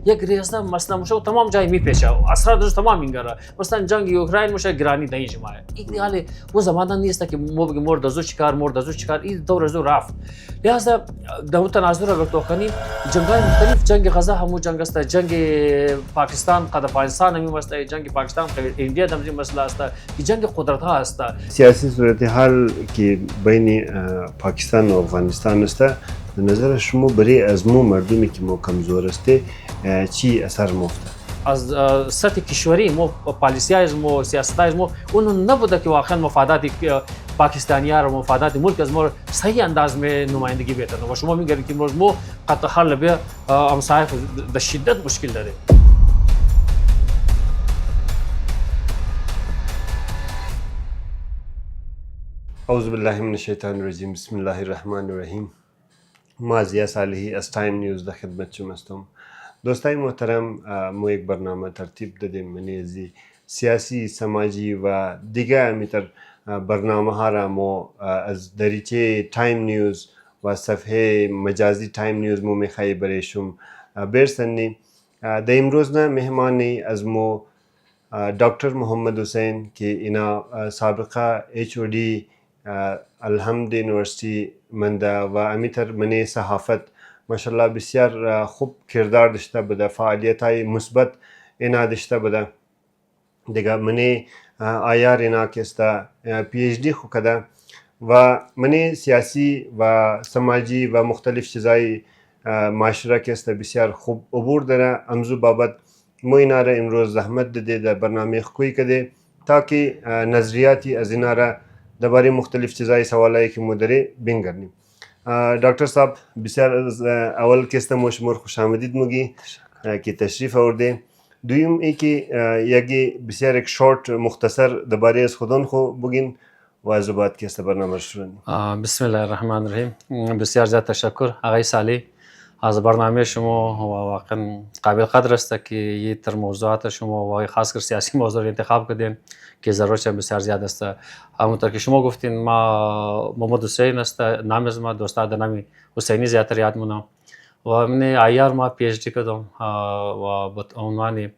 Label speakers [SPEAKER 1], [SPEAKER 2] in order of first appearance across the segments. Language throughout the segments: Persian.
[SPEAKER 1] یک ریاست مثلا مشو تمام جای میپیچه اثرات روش تمام میگیره. مثلا جنگ اوکراین مشه گرانی دهی جماعه این حالی و زمانه نیست که ما بگیم مرد از چیکار این دور از رفت. لہذا در تناظر اگر تو کنی جنگ‌های مختلف جنگ غزه همو جنگ است، جنگ پاکستان قد پاکستان همین است، جنگ پاکستان قد انڈیا دمجی مسئله است، جنگ قدرت ها است.
[SPEAKER 2] سیاسی صورتحال که بین پاکستان و افغانستان است به نظر شما برای از مو مردمی که ما کمزور است چی اثر مفته؟
[SPEAKER 1] از سطح کشوری مو پالیسی‌های مو سیاست‌های مو اون نبوده که واقعا مفادات پاکستانی‌ها و مفادات ملک از ما صحیح انداز میں نمایندگی بهتره و شما میگید که امروز مو قطع حل به امثال به شدت مشکل داره.
[SPEAKER 2] اعوذ بالله من الشیطان الرجیم بسم الله الرحمن الرحیم. ما ضیا صالحی از تایم نیوز در خدمت شما هستم. دوستای محترم، ما یک برنامه ترتیب دادیم منیزی سیاسی سماجی و دیگه امیتر برنامه ها را ما از دریچه تایم نیوز و صفحه مجازی تایم نیوز ما میخوایی برایشون برسنی. در امروز نه مهمانی از ما دکتر محمد حسین که اینا سابقه HOD الحمد یونیورسیتی منده و امیتر منی صحافت ماشاءالله بسیار خوب کردار داشته بوده، فعالیت های مثبت اینا داشته بوده دیگه. منی آیار اینا که است PhD خو کده و منی سیاسی و سماجی و مختلف چیزای معاشره که است بسیار خوب عبور داره. امزو بابت مو اینا را امروز زحمت داده در برنامه خوی کده تاکه نظریاتی از اینا را درباره مختلف چیزای سوالایی که مدری بینگرنیم. دکتر صاحب بسیار اول که است شما خوش آمدید میگی که تشریف آورده. دویم ای که یکی بسیار یک شورت مختصر درباره از خودون خو بگین و از بعد که است برنامه شروع.
[SPEAKER 1] بسم الله الرحمن الرحیم. بسیار زیاد تشکر آقای صالح از برنامه شما و واقعا قابل قدر است که یه تر موضوعات شما و خاص کر سیاسی موضوع انتخاب کردین که ضرورت بسیار زیاد است. همونطور که شما گفتین ما محمد حسین است نام از ما دوستا در نام حسینی زیاتر یاد مونم و من آیار ما PhD کردم و با عنوان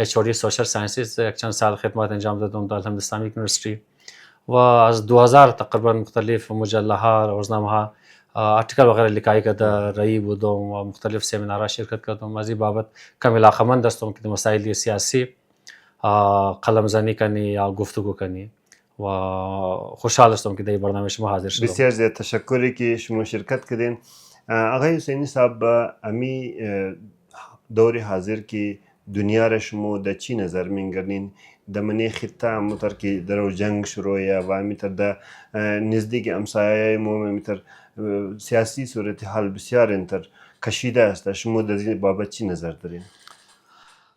[SPEAKER 1] HOD سوشال ساینسز یک چند سال خدمت انجام دادم در الحمد اسلامیک یونیورسیتی و از 2000 تقریبا مختلف مجله ها روزنامه ها آرتیکل وغیره لکای کرده رایی بودم و مختلف سمینارها شرکت کردم. از این بابت کم علاقه‌مند هستم که مسائل سیاسی قلم زنی کنی یا گفتگو کنی و خوشحال هستم که در برنامه شما حاضر شدم.
[SPEAKER 2] بسیار زیاد تشکری که شما شرکت کردین. آقای حسینی صاحب، امی دور حاضر که دنیا را شما در چی نظر میگیرین؟ در منی خطه همونطور که در جنگ شروعه و امیتر در نزدیک امسایه ما امیتر سیاسی صورتحال بسیار انتر کشیده است. شما در این بابت چی نظر دارین؟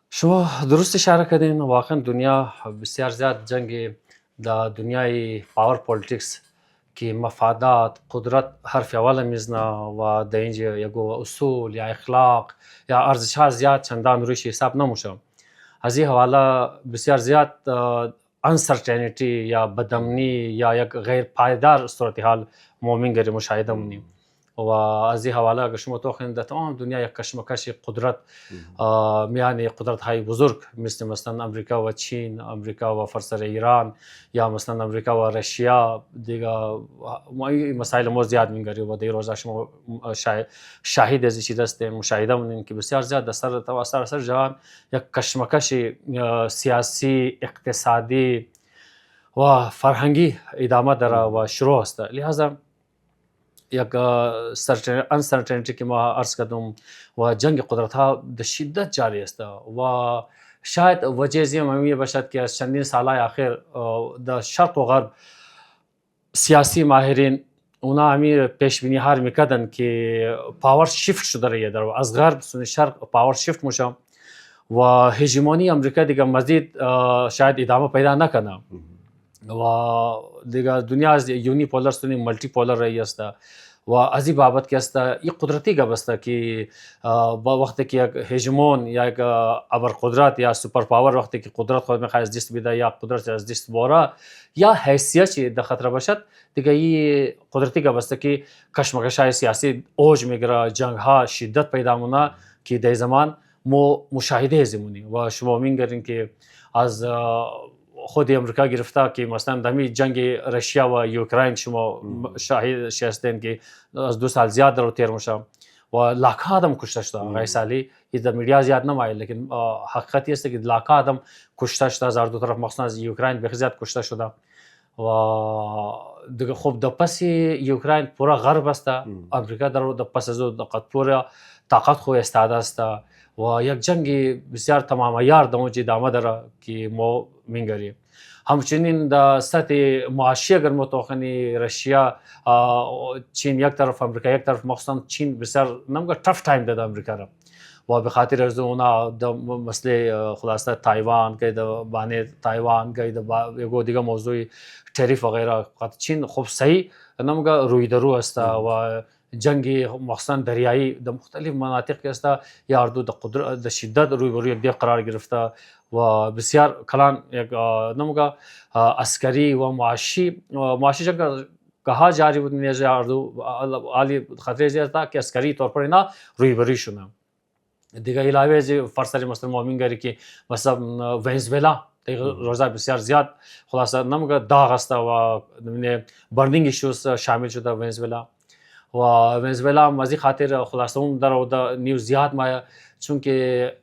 [SPEAKER 1] شما درست اشاره کردین. واقعا دنیا بسیار زیاد جنگ در دنیای پاور پالیتیکس که مفادات قدرت حرف اول میزنه و در اینجا یگو اصول یا اخلاق یا ارزش ها زیاد چندان روش حساب نموشه. از این حواله بسیار زیاد انسرتینیتی یا بدامنی یا یک غیر پایدار صورتحال مومنگری مشاهده مونیم و از این حواله اگر شما توخین در تمام دنیا یک کشمکش قدرت میان قدرت های بزرگ مثل امریکا و چین، امریکا و فرسر ایران یا مثلا امریکا و روسیه دیگه مسائل مو زیاد میگری و در روزا شما شاهد از چیز است مشاهده مونیم که بسیار زیاد در سر جهان یک کشمکش سیاسی، اقتصادی و فرهنگی ادامه داره و شروع است. لہذا یک انسرتینیتی که ما عرض کردم و جنگ قدرت ها به شدت جاری است و شاید وجه زیم همی باشد که از چندین سال اخیر در شرق و غرب سیاسی ماهرین اونا همی پیش بینی ها میکردن که پاور شیفت شده رایه در از غرب سوی شرق پاور شیفت میشه و هژمونی امریکا دیگه مزید شاید ادامه پیدا نکنه و دیگه دنیا از یونی پولر سونی ملتی پولر رایی است و از این بابت که است این قدرتی گپ است که با وقتی که یک هژمون یا یک ابرقدرت یا سوپر پاور وقتی که قدرت خود میخواد از دست بده یا قدرت از دست بره یا حیثیت در خطر باشد دیگه این قدرتی گپ است که کشمکش های سیاسی اوج میگیره، جنگ ها شدت پیدا مونه که در زمان مشاهده زمونی و شما می‌گرین که از خود امریکا گرفته که مثلا دمی جنگ روسیه و اوکراین شما شاهد هستین که از 2 سال زیاد رو تیر میشه و لاکها آدم کشته شده. آقای سالی این در میدیا زیاد نمایه، لیکن حقیقتی است که لاکها آدم کشته شده از هر دو طرف، مخصوصا از اوکراین بخی زیاد کشته شده و دیگه خب در پس اوکراین پورا غرب است، امریکا در پس از او پورا طاقت خو استعداد است و یک جنگ بسیار تمام عیار در اونجا ادامه داره که ما می‌گریم. همچنین در سطح معاشی اگر متوخنی روسیه چین یک طرف، امریکا یک طرف، مخصوصا چین بسیار نمیگه تف تایم داده امریکا را و به خاطر از اونا در مسئله خلاصه تایوان که در بانه تایوان که در یگو دیگه موضوع تریف و غیره، چین خب صحیح نمیگه روی درو است و جنگ مخصوصا دریایی در مختلف مناطق که است یا اردو در قدرت در شدت روی بروی یک قرار گرفته و بسیار کلان یک نمیگه عسکری و معاشی جنگ کها جاری بود نیز اردو عالی خطر زیاد که عسکری طور پر اینا روی بروی شونه. دیگه علاوه از فرسری مثلا مومن گری که مثلا ونزوئلا روزا بسیار زیاد خلاصه نمیگه داغ است و برنینگ ایشوز شامل شده ونزوئلا و ونزوئلا مازی خاطر خلاصه اون در نیوز زیاد ما چون که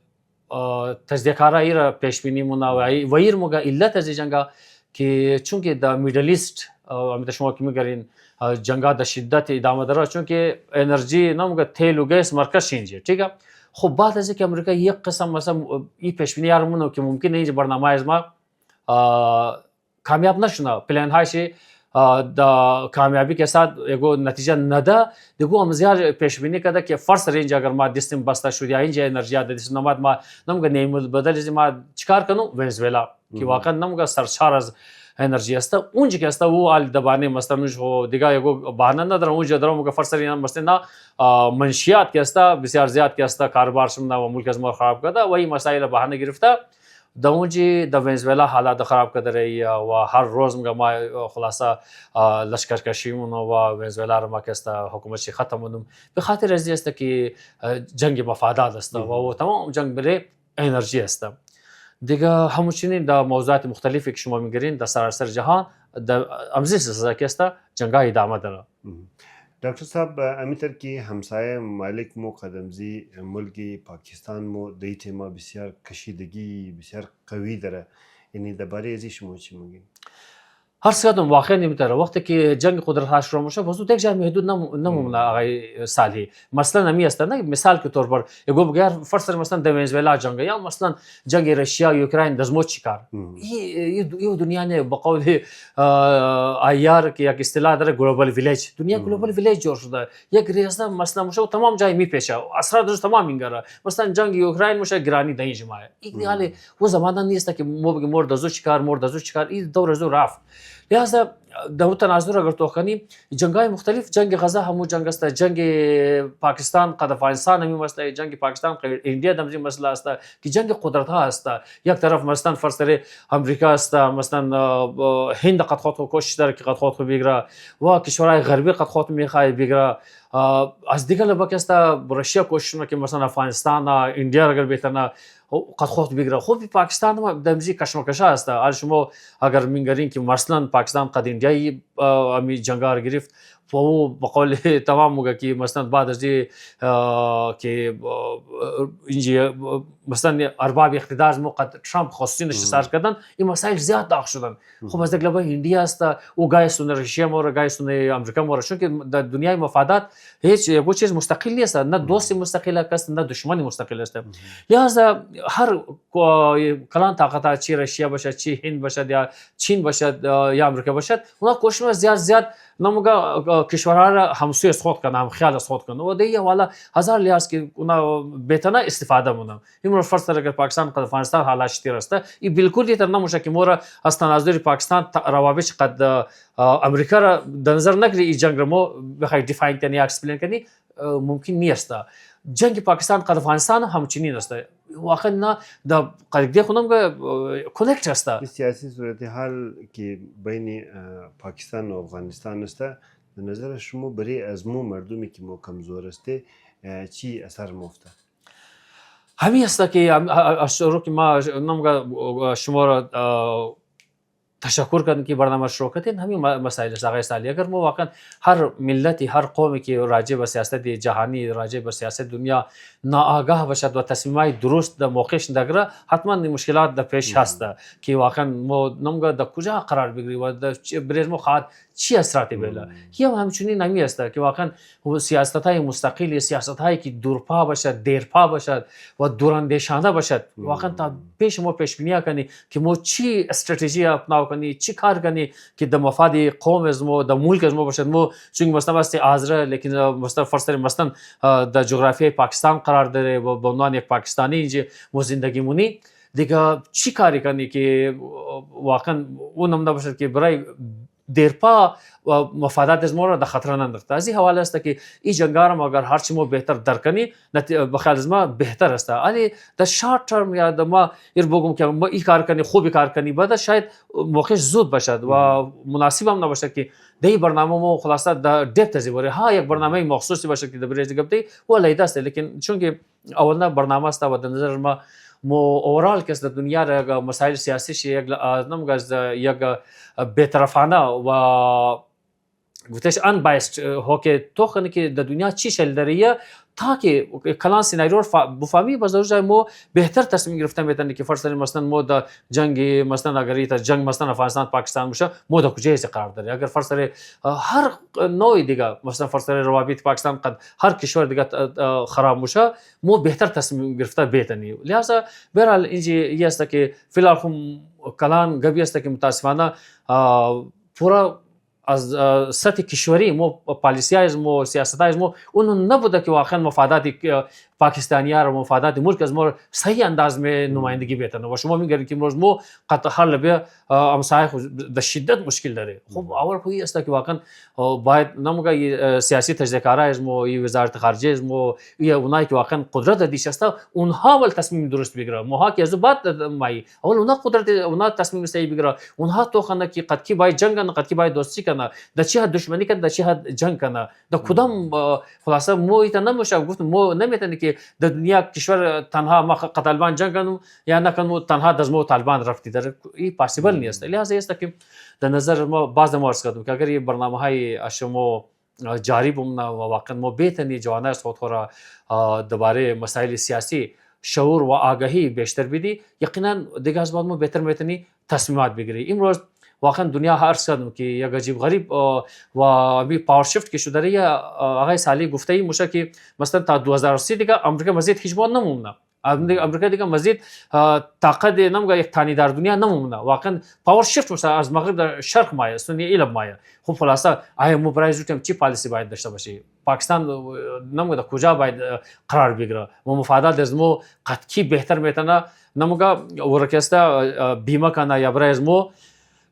[SPEAKER 1] تصدیق‌ها را پیش بینی مونه و ایر موقع علت از جنگا که چون که در میدل ایست امیت شما که میگرین جنگا در شدت ادامه داره چون که انرژی نمیگه تیل و گیس مرکز شینجه ٹھیک. خب بعد از اینکه امریکا یک قسم مثلا این پیش بینی مونه که ممکنه این برنامه از ما کامیاب نشونه، پلان هایش دا کامیابی के साथ एगो नतीजा न दा देखो हम ज्यादा पेश बनी कदा कि फर्स्ट रेंज अगर मा दिस्तिम बस्ता शुरू इंज एनर्जी आदा दिस नमाद मा नमगा नेम बदल जी मा चिकार कनो वेनेजुएला कि वाकई नमगा सरशार az एनर्जी asta unji के asta वो आल दबाने मस्ता मुझ हो दिगा एगो बहाना न दर unji दर मगा फर्स्ट रेंज मस्ते ना मंशियात के asta بسیار زیاد के asta कारोबार सुनना व मुल्क अजमर खराब कदा वही मसाइल बहाने गिरफ्ता دونجی د ونزوئلا حالات خراب کردی و هر روز ما خلاصه لشکرکشی و ونزوئلا را ما کست حکومتی ختم مونم به خاطر از است که جنگ مفادات است و تمام جنگ بره انرژی است دیگه. همچنین در موضوعات مختلفی که شما میگرین در سراسر جهان در امزیس است که است جنگ ادامه داره.
[SPEAKER 2] डॉक्टर साहब अमितर की हमसाय ममालिक मो कदमजी मुल्की पाकिस्तान मो दईते मा बसियार कशीदगी बसियार قوی داره یعنی درباره ازش موچی میگین
[SPEAKER 1] هر سیادم واقعا نمیتونه وقتی که جنگ قدرت ها شروع میشه واسه یک جای محدود نمونه آقای صالحی مثلا نمی است نه مثال کے طور پر یگو بغیر فرض مثلا د ونزوئلا جنگ یا مثلا جنگ روسیه و اوکراین دزمو چیکار این دنیا نه بقول ایار که یک اصطلاح داره گلوبال ویلیج دنیا گلوبال ویلیج جوړ شده یک ریاضه مثلا مشه تمام جای میپیشه اثر در تمام میگره مثلا جنگ اوکراین مشه گرانی دای جماعه این حاله و زمانه نیست که مورد دزو چیکار این دور زو رفت. لہذا در تناظر اگر تو خنی جنگای مختلف جنگ غزه همو جنگ است، جنگ پاکستان قد افغانستان همی مسئله، جنگ پاکستان اندیا دمزی مسئله است که جنگ قدرت ها است. یک طرف مثلا فرض امریکا است، مثلا هند قد خود کوشش داره که قد خود بگیره و کشورهای غربی قد خود میخواد بگیره. از دیگر لباک است روسیه کوشش میکنه که مثلا افغانستان اندیا اگر بهتره قد خود بگیره. خب پاکستان هم دمزی کشمکش است. حال شما اگر میگرین که مثلا پاکستان قد اندیایی امی جنگار گرفت و او بقول تمام موقع که مثلا بعد از که اینجا مثلا ارباب اقتدار موقع ترامپ خصوصی نشسار کردن این مسائل زیاد داغ شدن. خب از دیگر لباک اندیا است او گایستون روسیه مور گایستون امریکا مور چون که در دنیای مفادات هیچ یک چیز مستقل نیست، نه دوست مستقل است نه دشمن مستقل است. لہذا هر کلان طاقت چی روسیه باشد چی هند باشد یا چین باشد یا امریکا باشد اونا کوشش زیاد نموگا کشورها را همسوی از خود کنن، هم خیال از خود کنن و دیگه والا هزار لحاظ که اونا بهتره استفاده مونم. این فرض اگر پاکستان قد افغانستان حالات شتیر است این بالکل دیگر نموشه که مورا از تناظر پاکستان روابط قد امریکا را در نظر نگیری این جنگ را مو بخوای دیفاین کنی یا اکسپلین کنی ممکن نیست. جنگ پاکستان قد افغانستان همچنین است واقعا نه در قدرت خودم که کانکت است.
[SPEAKER 2] سیاسی صورتحال که بین پاکستان و افغانستان است در نظر شما برای ازمو مردمی که مو کمزور است چی اثر مفته؟
[SPEAKER 1] همین است که از شروع که ما نمیگم شما را تشکر کردن که برنامه شروع کردین. همین مسائل است آقای سالی. اگر ما واقعا هر ملتی هر قومی که راجع به سیاست جهانی راجع به سیاست دنیا ناآگاه باشد و تصمیمای درست در موقعش نگیره، حتما مشکلات در پیش هست که واقعا ما نمیگم در کجا قرار بگیریم و در برای ما خواهد چی اثراتی بله. یا همچنین نمی است که واقعا سیاست‌های مستقل، سیاست‌هایی که دورپا باشد، دیرپا باشد و دوراندیشانه باشد، واقعا تا پیش ما پیش بینی کنی که ما چی استراتژی اپناو کنی، چی کار کنی که در مفاد قوم از ما، در ملک از ما باشد. ما چون مثلا است آذر، لیکن مثلا فرض مثلا در جغرافیای پاکستان قرار داره و به عنوان یک پاکستانی اینجا ما زندگی مونی دیگه چی کاری کنی که واقعا اون هم نباشد که برای دیرپا و مفادات از ما را در خطر ننداخته. از این حواله است که این جنگارم اگر هرچی ما بهتر درکنی بخیال از ما بهتر است. ولی در شارت ترم یا در ما بگم که ما این کار کنی خوبی کار کنی بعد شاید موقعش زود باشد و مناسب هم نباشد که دی برنامه ما خلاصه در دپت از باره ها یک برنامه مخصوصی باشه که در برای گفتی ولی دست. لیکن چون که اولنا برنامه است و در نظر ما اورال که در دنیا را مسائل سیاسی یک یک بی‌طرفانه و گفتش unbiased हो که تو خنی که در دنیا چی شل داره تا که کلان سیناریو بفهمی باز در ما بهتر تصمیم گرفتن میتونی که فرض مثلا ما در جنگ مثلا اگر ایت جنگ مثلا افغانستان پاکستان باشه ما در کجای قرار داره. اگر فرض هر نوع دیگه مثلا فرض روابط پاکستان قد هر کشور دیگه خراب باشه ما بهتر تصمیم گرفته بهتنی. لہذا بهرحال اینجا است که فی الحال هم کلان گبی است که متاسفانه پورا از سطح کشوری مو پالیسی از مو سیاست از مو اون نبوده که واقعا مفادات پاکستانی‌ها و مفادات ملک از ما صحیح انداز میں نمایندگی بهتن و شما میگید که امروز مو قطع حل به امسای به شدت مشکل داره. خب اول خویی است که واقعا باید نمیگه سیاسی تجزیه‌کارا از مو وزارت خارجه از مو یا اونایی که واقعا قدرت دیش است اونها ول تصمیم درست بگیره. موها که از بعد مای اول اونها قدرت اونها تصمیم صحیح بگیره. اونها تو خنه که قد کی باید جنگ کنه قد کی باید دوستی کنه در چه حد دشمنی کنه در چه حد جنگ کنه در کدام خلاصه مو ایت نمیشه گفت مو نمیتونه که در دنیا کشور تنها ما طالبان جنگ کنم یا نکنم تنها از مو طالبان رفتی در این پاسیبل نیست. لہذا است که در نظر ما بعض ما ارز کردم که اگر این برنامه های اشمو جاری بمونه و واقعا ما بهتنی جوانای صوت را درباره مسائل سیاسی شعور و آگاهی بیشتر بدی یقینا دیگه از بعد ما بهتر میتونی تصمیمات بگیری. امروز واقعا دنیا هر کردم که یک عجیب غریب و می پاور شیفت که شده یا آقای سالی گفته ای موشه که مثلا تا 2030 دیگه امریکا مزید هیچ بار نمونه. امریکا دیگه مزید طاقت نمیگه یک تانی در دنیا نمونه. واقعا پاور شیفت میشه از مغرب در شرق مایه سنی ایلب مایه. خب خلاصه آیا ما برای زودم چی پالیسی باید داشته باشی؟ پاکستان نمیگه کجا باید قرار بگیره و مفادات از مو قطعی بهتر میتونه نمیگه ورکسته بیمه کنه یا برای از مو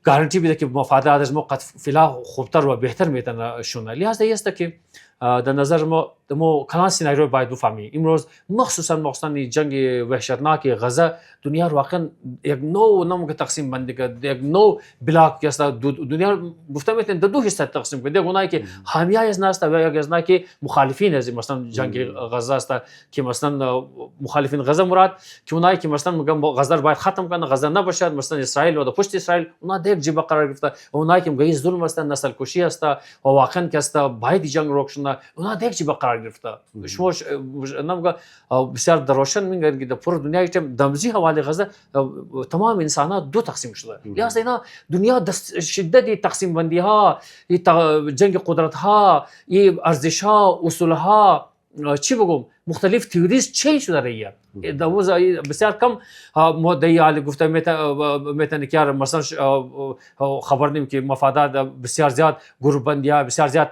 [SPEAKER 1] گارانتی بده که مفادات از ما قد فیلا خوبتر و بهتر میتونه شونه. لہذا است که در نظر ما کلان سیناریو باید بفهمی. امروز مخصوصا جنگ وحشتناک غزه دنیا رو واقعا یک نوع نمک تقسیم بندی کرد. یک نوع بلاک که است دنیا گفتم میتونه در دو حصه تقسیم کنه. اونایی که حامیه از ناست و یک از که مخالفین از مثلا جنگ غزه است که مثلا مخالفین غزه مراد که اونایی که مثلا میگن غزه باید ختم کنه غزه نباشد مثلا اسرائیل و پشت اسرائیل اونا در جیب قرار گرفته. اونایی که میگن ظلم است نسل کشی است و واقعا که است باید جنگ روکشونه اونا در جیب قرار گرفته. شما نمیگه بسیار دروشن میگن که در پر دنیای دمزی حوالی غزه تمام انسانات دو تقسیم شده. لہذا اینا دنیا شدت تقسیم بندی ها جنگ قدرت ها ارزش ها اصول ها چی بگم مختلف تیوریز چینج شده رਹੀه. دوز بسیار کم مدعی علی گفته میتونه که مثلا خبر نیم که مفادات بسیار زیاد گروه بندی ها بسیار زیاد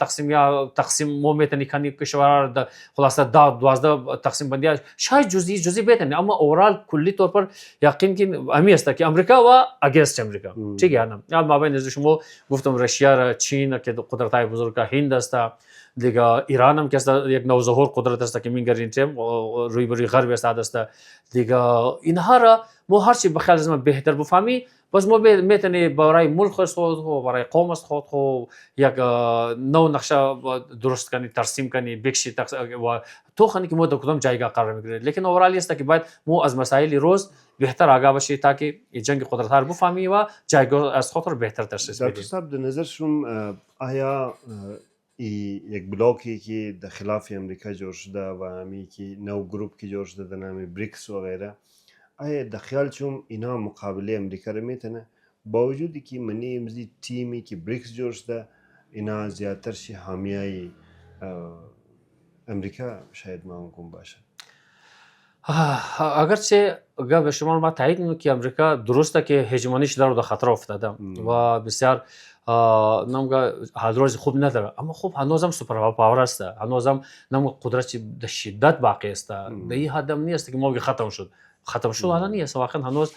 [SPEAKER 1] تقسیم مو میتونه کنی کشورها خلاصه 12 تقسیم بندی ها شاید جزئی بهتره اما اورال کلی طور پر یقین که امی است که امریکا و اگینست امریکا چیه نه ما بین از شما گفتم روسیه چین که قدرت های بزرگ هند است دیگه ایران هم که است یک نوظهور قدرت است که میگرین تیم روی بروی غرب است دیگه اینها را ما هر چی بخیال از ما بهتر بفهمی بس ما میتونی برای ملک خود و برای قوم خود خو یک نو نقشه درست کنی ترسیم کنی بکشی و تو خانی که ما در کدام جایگاه قرار میگیریم لیکن اورالی است که باید ما از مسائل روز بهتر آگاه باشی تا که جنگ قدرت ها رو بفهمی و جایگاه از خود رو بهتر تشخیص بدی.
[SPEAKER 2] دکتر صاحب در نظر شما آیا یک بلاکی که در خلاف امریکا جوړ شده و همی که نو گروپ که جوړ شده در نام بریکس و غیره آیا در خیال شما اینا مقابله امریکا رو میتونه با وجودی که منی امزی تیمی که بریکس جوړ شده اینا زیادتر شی حامیای امریکا شاید ممکن باشه؟
[SPEAKER 1] اگرچه به شما ما تایید میکنم که امریکا درسته که هژمونیش در خطر افتاده و بسیار نمگه حالروز خوب نداره اما خوب هنوزم سوپر پاور است هنوزم نمگه قدرت به شدت باقی است در این حد نیست که ما ختم شد الان نیست واقعا هنوز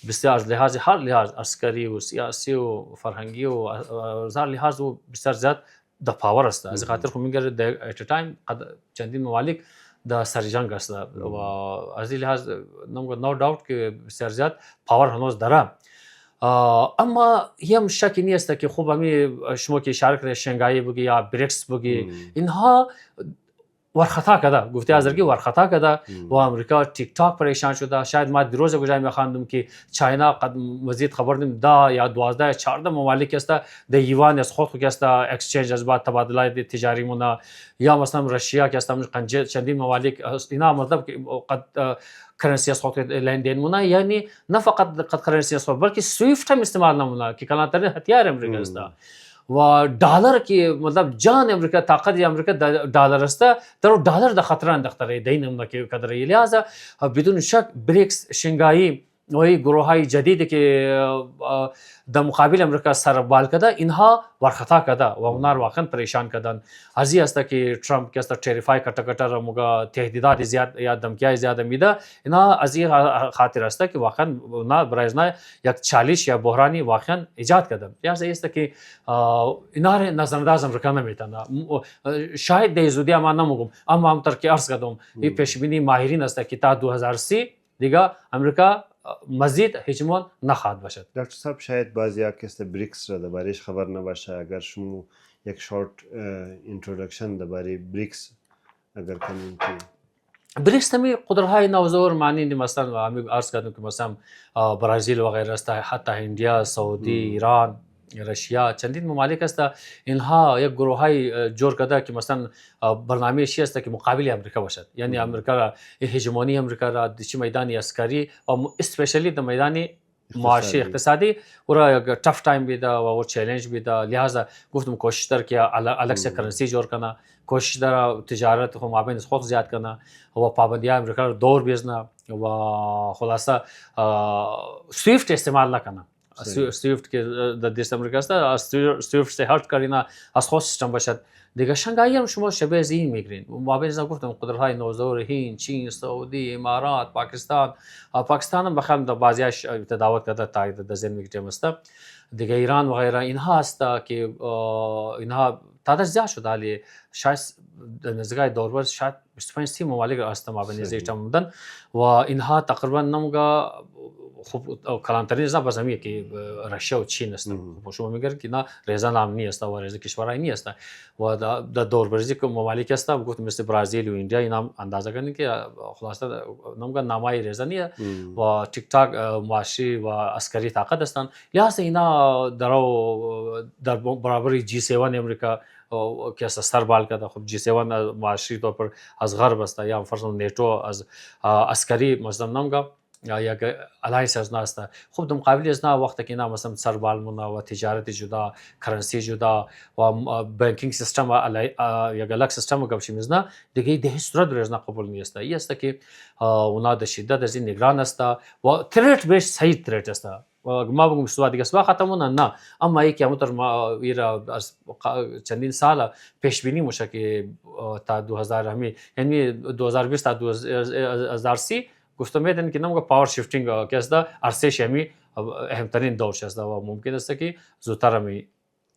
[SPEAKER 1] بسیار از لحاظ هر لحاظ عسکری و سیاسی و فرهنگی و از هر لحاظ و بسیار زیاد در پاور است از خاطر خود میگه در ات تایم چندین ممالک در سر جنگ است و از این لحاظ نو داوت که بسیار زیاد پاور هنوز داره اما هم شکی نیست که خوب همی شما که اشاره کردید شنگایی بگی یا بریکس بگی اینها ورخطا کرده گفته ازرگی ورخطا کرده و امریکا تیک تاک پریشان شده شاید ما دیروز گویا میخواندم که چاینا قد مزید خبر دیم 10 یا 12 یا 14 ممالک است در یوان از خود که است اکسچنج از بعد تبادله تجاری مون یا مثلا روسیه که است چندین ممالک اینا مطلب قد کرنسی از خود لندن مون یعنی نه فقط قد کرنسی از خود بلکه سویفت هم استعمال نمونه که کلانترین هتیار امریکا است و دلار که مطلب جان امریکا طاقت امریکا دلار است در دلار در خطر انداخته دین که قدر لحاظا بدون شک بریکس شنگایی و این گروه های جدید که در مقابل امریکا سر بال کرده اینها ورخطا کرده و اونها واقعا پریشان کردن از این است که ترامپ که است تریفای کٹا موگا تهدیدات زیاد یا دمکیای زیاد میده اینا از این خاطر است که واقعا اونا برای یک چالش یا بحرانی واقعا ایجاد کردن لذا است که اینا نظرانداز امریکا نمیتونه شاید در زودی ما نمیگم اما همونطور که عرض کردم این پیش بینی ماهرین است که تا 2030 دیگه امریکا مزید هجمون نخواهد باشد.
[SPEAKER 2] دکتر صاحب شاید بعضی کس بریکس را دربارهش خبر نباشه اگر شما یک شورت اینترودکشن درباره بریکس اگر کنیم که
[SPEAKER 1] بریکس تمی قدرت‌های نوظهور معنی مثلا همین عرض کردم که مثلا برزیل و غیره است حتی هندیا سعودی ایران روسیه چندین ممالک است اینها یک گروه های جور کرده که مثلا برنامه چی است که مقابل امریکا باشد یعنی امریکا را هژمونی امریکا را در میدان عسکری و اسپشیالی در میدان معاشی اقتصادی و یک टफ टाइम بیده و چالش بیده لہذا گفتم کوشش در که الگ سے کرنسی جور کنه کوشش در تجارت خو مابین خود زیاد کنه و پابندی امریکا رو دور بیزنه و خلاصه سویفت استعمال نکنه سویفت که در دیش امریکا است سویفت سے هارد کرینا از خود سیستم باشد دیگه شنگایی هم شما شبه از این میگرین مابین از گفتم قدرت های نوظهور هند چین سعودی امارات پاکستان هم بخیر در بعضیش تداوت کرده تا در ذهن میگیریم است دیگه ایران و غیره اینها است که اینها تعداد زیاد شده ولی شاید نزدیک دور شاید 25 ممالک است مابین زیشتم بودن و اینها تقریبا نمگا خوب کلانترین است باز همیه که روسیه و چین است شما میگن که نه رضا نام نیست و رضا کشورهای نیست و در دور برزی که ممالک است گفتم مثل برزیل و اندیا اینا اندازه کنید که خلاصه نمگا نامای رضا نیه و تیک تاک معاشی و عسکری طاقت هستند لذا اینا در برابر G7 امریکا که سر بال کرده خب G7 معاشی طور پر از غرب است یا فرض نیتو از عسکری مثلا نمگا یا یک الاینس از ناست خوب در مقابل از نا وقتی که اینا مثلا سر بال مونه و تجارت جدا کرنسی جدا و بانکینگ سیستم یک الگ سیستم گپ میزنه دیگه ده صورت درز قبول نیست این است که اونا در شدت از این نگران است و ترت بهش صحیح ترت است ما بگم سواد دیگه سوا ختمونه نه اما یکی همونطور ما از چندین سال پیش بینی میشه که تا 2000 همی یعنی 2020 تا 2030 گفتم میدن که نمگه پاور شیفتینگ که است ارزش همی اهمترین دورش است و ممکن است که زودتر همی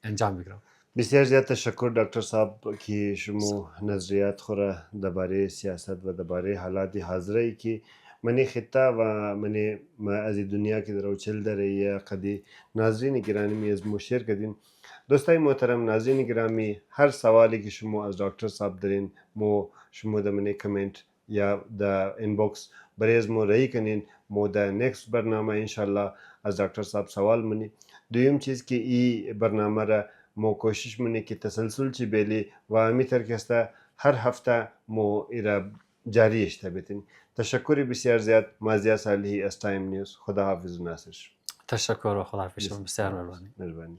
[SPEAKER 1] انجام بگیرم.
[SPEAKER 2] بسیار زیاد تشکر دکتر صاحب که شما نظریات خورا درباره سیاست و درباره حالات حاضره که من خطه و من از دنیا که در چل داره یا قدی ناظرین گرامی از مشیر کردین. دوستای محترم ناظرین گرامی، هر سوالی که شما از دکتر صاحب دارین شما در من کامنت یا در اینباکس برای از ما رای کنین. ما در نیکست برنامه انشالله از دکتر صاحب سوال منی. دویم چیز که این برنامه را ما کوشش منی که تسلسل چی بیلی و همیتر کسته هر هفته ما ایرا جاری اشته بیتین. تشکر بسیار زیاد. مازیار صالحی از تایم نیوز. خدا حافظ و ناصر.
[SPEAKER 1] تشکر و خداحافظ شما. بسیار مهربانی.
[SPEAKER 2] مهربانی.